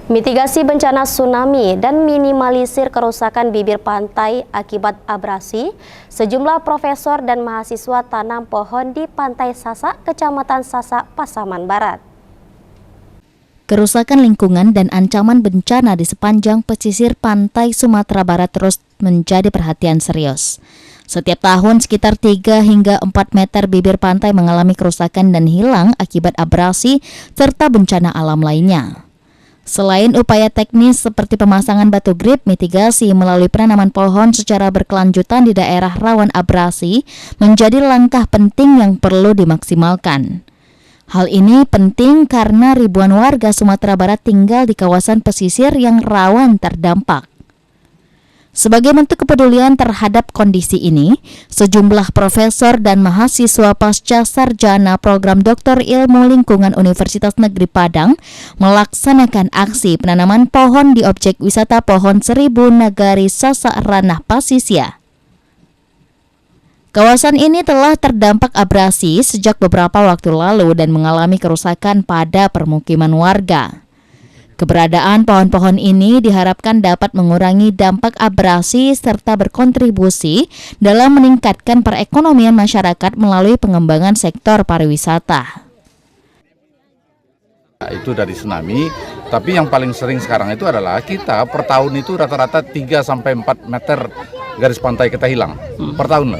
Mitigasi bencana tsunami dan minimalisir kerusakan bibir pantai akibat abrasi, sejumlah profesor dan mahasiswa tanam pohon di Pantai Sasak, Kecamatan Sasak, Pasaman Barat. Kerusakan lingkungan dan ancaman bencana di sepanjang pesisir pantai Sumatera Barat terus menjadi perhatian serius. Setiap tahun sekitar 3 hingga 4 meter bibir pantai mengalami kerusakan dan hilang akibat abrasi serta bencana alam lainnya. Selain upaya teknis seperti pemasangan batu grip, mitigasi melalui penanaman pohon secara berkelanjutan di daerah rawan abrasi menjadi langkah penting yang perlu dimaksimalkan. Hal ini penting karena ribuan warga Sumatera Barat tinggal di kawasan pesisir yang rawan terdampak. Sebagai bentuk kepedulian terhadap kondisi ini, sejumlah profesor dan mahasiswa pasca sarjana program Doktor Ilmu Lingkungan Universitas Negeri Padang melaksanakan aksi penanaman pohon di objek wisata Pohon Seribu Nagari Sasak Ranah Pasisya. Kawasan ini telah terdampak abrasi sejak beberapa waktu lalu dan mengalami kerusakan pada permukiman warga. Keberadaan pohon-pohon ini diharapkan dapat mengurangi dampak abrasi serta berkontribusi dalam meningkatkan perekonomian masyarakat melalui pengembangan sektor pariwisata. Itu dari tsunami, tapi yang paling sering sekarang itu adalah kita per tahun itu rata-rata 3-4 meter garis pantai kita hilang per tahun.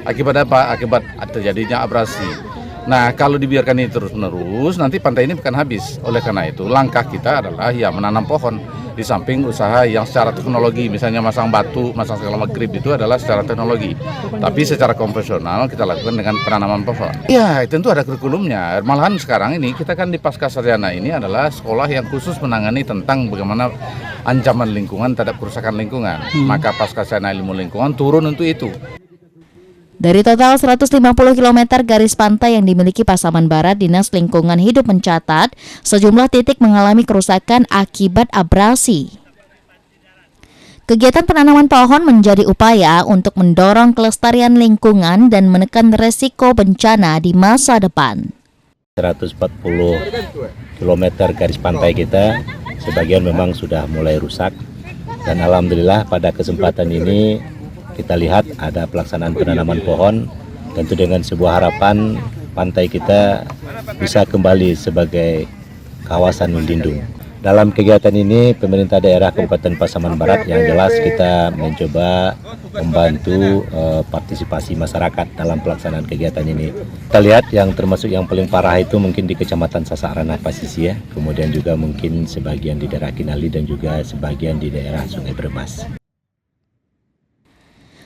Akibat apa? Akibat terjadinya abrasi. Nah, kalau dibiarkan ini terus-menerus, nanti pantai ini bukan habis. Oleh karena itu, langkah kita adalah ya menanam pohon. Di samping usaha yang secara teknologi, misalnya masang batu, masang segala grip itu adalah secara teknologi. Tapi secara konvensional kita lakukan dengan penanaman pohon. Ya, tentu ada kurikulumnya. Malahan sekarang ini, kita kan di Pasca Sarjana ini adalah sekolah yang khusus menangani tentang bagaimana ancaman lingkungan terhadap kerusakan lingkungan. Maka Pasca Sarjana Ilmu Lingkungan turun untuk itu. Dari total 150 km garis pantai yang dimiliki Pasaman Barat, Dinas Lingkungan Hidup mencatat sejumlah titik mengalami kerusakan akibat abrasi. Kegiatan penanaman pohon menjadi upaya untuk mendorong kelestarian lingkungan dan menekan resiko bencana di masa depan. 140 km garis pantai kita, sebagian memang sudah mulai rusak. Dan alhamdulillah pada kesempatan ini kita lihat ada pelaksanaan penanaman pohon, tentu dengan sebuah harapan pantai kita bisa kembali sebagai kawasan lindung. Dalam kegiatan ini pemerintah daerah Kabupaten Pasaman Barat yang jelas kita mencoba membantu partisipasi masyarakat dalam pelaksanaan kegiatan ini. Kita lihat yang termasuk yang paling parah itu mungkin di Kecamatan Sasak Ranah Pasisya, kemudian juga mungkin sebagian di daerah Kinali dan juga sebagian di daerah Sungai Brebes.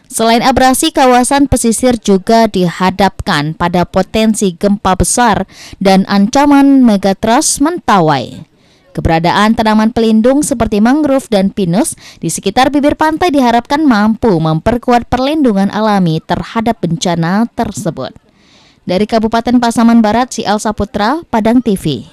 Selain abrasi, kawasan pesisir juga dihadapkan pada potensi gempa besar dan ancaman megatrust mentawai. Keberadaan tanaman pelindung seperti mangrove dan pinus di sekitar bibir pantai diharapkan mampu memperkuat perlindungan alami terhadap bencana tersebut. Dari Kabupaten Pasaman Barat, Sial Saputra, Padang TV.